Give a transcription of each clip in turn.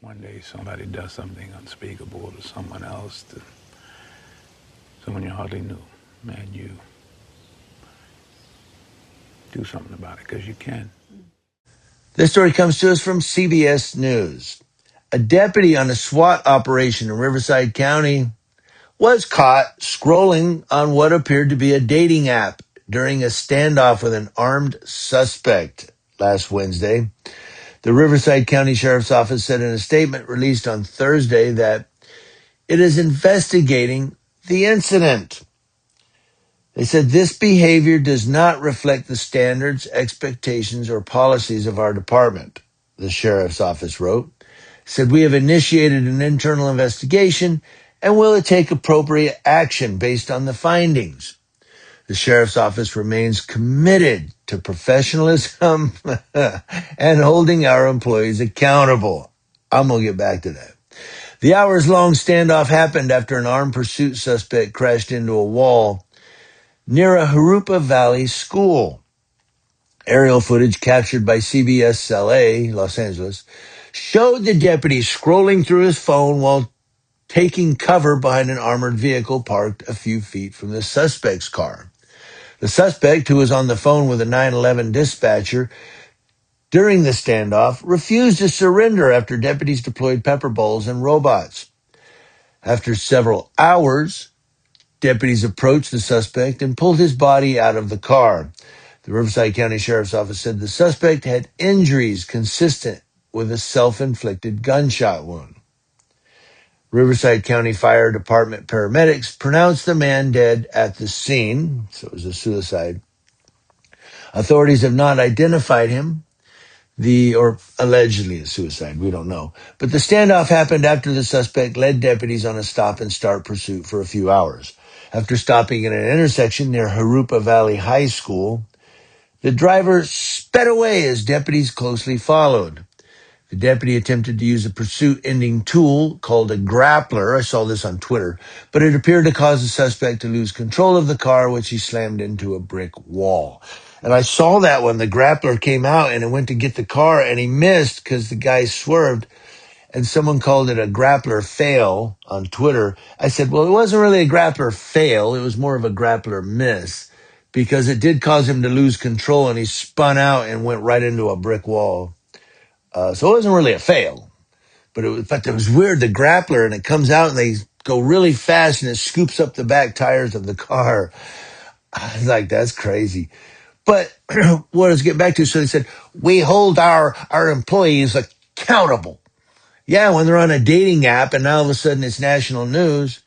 one day somebody does something unspeakable to someone else, to someone you hardly knew, and you do something about it, because you can. This story comes to us from CBS News. A deputy on a SWAT operation in Riverside County was caught scrolling on what appeared to be a dating app during a standoff with an armed suspect last Wednesday. The Riverside County Sheriff's Office said in a statement released on Thursday that it is investigating the incident. They said this behavior does not reflect the standards, expectations, or policies of our department, the sheriff's office wrote. Said we have initiated an internal investigation and will take appropriate action based on the findings. The sheriff's office remains committed to professionalism and holding our employees accountable. I'm going to get back to that. The hours-long standoff happened after an armed pursuit suspect crashed into a wall near a Harupa Valley school. Aerial footage captured by CBS Los Angeles showed the deputy scrolling through his phone while taking cover behind an armored vehicle parked a few feet from the suspect's car. The suspect, who was on the phone with a 911 dispatcher during the standoff, refused to surrender after deputies deployed pepper balls and robots. After several hours, deputies approached the suspect and pulled his body out of the car. The Riverside County Sheriff's Office said the suspect had injuries consistent with a self-inflicted gunshot wound. Riverside County Fire Department paramedics pronounced the man dead at the scene, so it was a suicide. Authorities have not identified him, or allegedly a suicide, we don't know. But the standoff happened after the suspect led deputies on a stop-and-start pursuit for a few hours. After stopping at an intersection near Harupa Valley High School, the driver sped away as deputies closely followed. The deputy attempted to use a pursuit-ending tool called a grappler. I saw this on Twitter, but it appeared to cause the suspect to lose control of the car, which he slammed into a brick wall. And I saw that when the grappler came out and it went to get the car, and he missed because the guy swerved, and someone called it a grappler fail on Twitter. I said, well, it wasn't really a grappler fail. It was more of a grappler miss, because it did cause him to lose control, and he spun out and went right into a brick wall. So it wasn't really a fail, but it was weird. The grappler, and it comes out and they go really fast and it scoops up the back tires of the car. I was like, that's crazy. But what I was getting back to, so they said, we hold our employees accountable. Yeah, when they're on a dating app and now all of a sudden it's national news.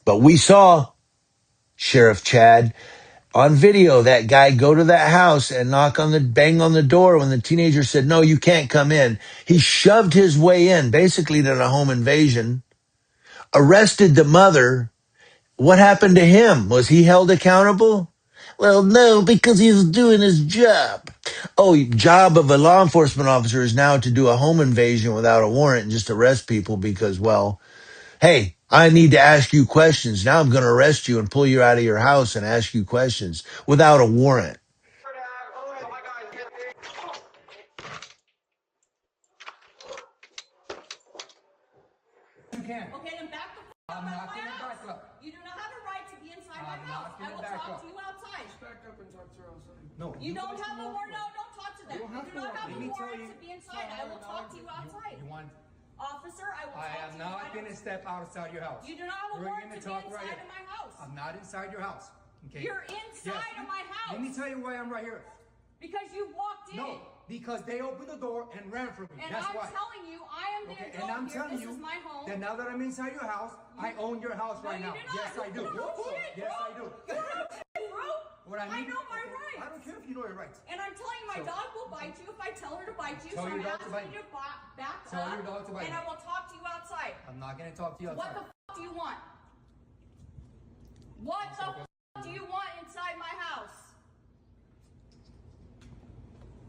But we saw Sheriff Chad on video, that guy go to that house and bang on the door when the teenager said, no, you can't come in. He shoved his way in, basically did a home invasion, arrested the mother. What happened to him? Was he held accountable? Well, no, because he was doing his job. Oh, job of a law enforcement officer is now to do a home invasion without a warrant and just arrest people because, well, hey, I need to ask you questions. Now I'm going to arrest you and pull you out of your house and ask you questions without a warrant. You can. Okay, then back the f*** up out of my house. You do not have a right to be inside my house. I will talk to you outside. Back up and talk to her outside. No. You don't have a warrant. No, don't talk to them. You do not have a warrant to be inside. I will talk to you outside. You want... Officer, I will talk to you. I am not going to step outside your house. You do not have a warrant to be inside of my house. I'm not inside your house. Okay? You're inside of my house. Let me tell you why I'm right here. Because you walked in. No, because they opened the door and ran from me. And That's I'm why. telling you, I am the adult and I'm here. telling This you is my home. that now that I'm inside your house, I own your house right now. You do not. Yes, I do. Yes, I do. What I mean, know my rights. I don't care if you know your rights. And I'm telling you, my dog will bite you if I tell her to bite you. Tell So your I'm dog to asking bite you to back Tell up. your dog to bite And I will talk to you outside. I'm not going to talk to you outside. What the f*** do you want? What the f*** do you want inside my house?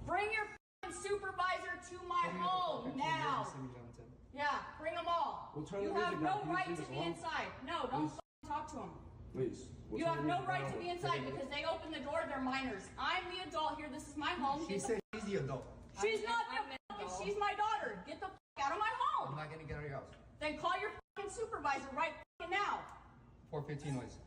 Bring your f***ing supervisor to my home now. Yeah, bring them all. You have no right to be inside. No, don't f***ing talk to them. Please. You have no right to be inside because they opened the door. They're minors. I'm the adult here. This is my home. She said she's the adult. She's not the adult. She's my daughter. Get the f*** out of my home. Then call your fucking supervisor right fucking now. 415 noise.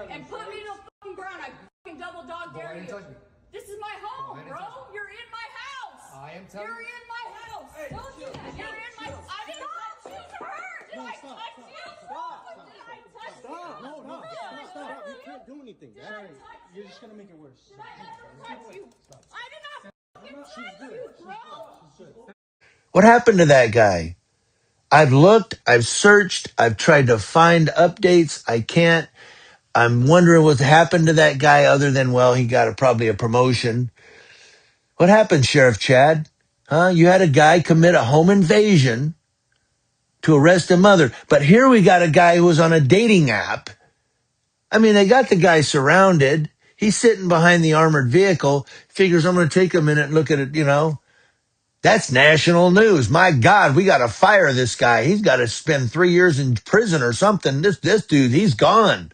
And put me to fucking ground. I fucking double dog dare you. Touch me. This is my home, ahead and bro. touch me. You're in my house. I am telling You're you. in my house. Don't do that. You're in my house. I didn't touch you, sir. Did I touch you? Stop. Did I touch you? Stop. No, stop. You can't do anything. Did I touch you? You're just gonna make it worse. Did I ever touch you? I did not fucking touch you, bro. What happened to that guy? I've looked, I've searched, I've tried to find updates. I can't. I'm wondering what happened to that guy other than, well, he got probably a promotion. What happened, Sheriff Chad? Huh? You had a guy commit a home invasion to arrest a mother. But here we got a guy who was on a dating app. I mean, they got the guy surrounded. He's sitting behind the armored vehicle. Figures I'm going to take a minute and look at it, That's national news. My God, we got to fire this guy. He's got to spend 3 years in prison or something. This dude, he's gone.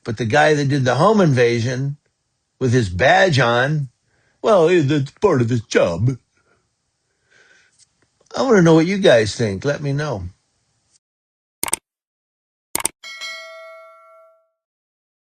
But the guy that did the home invasion with his badge on, well, that's part of his job. I want to know what you guys think. Let me know.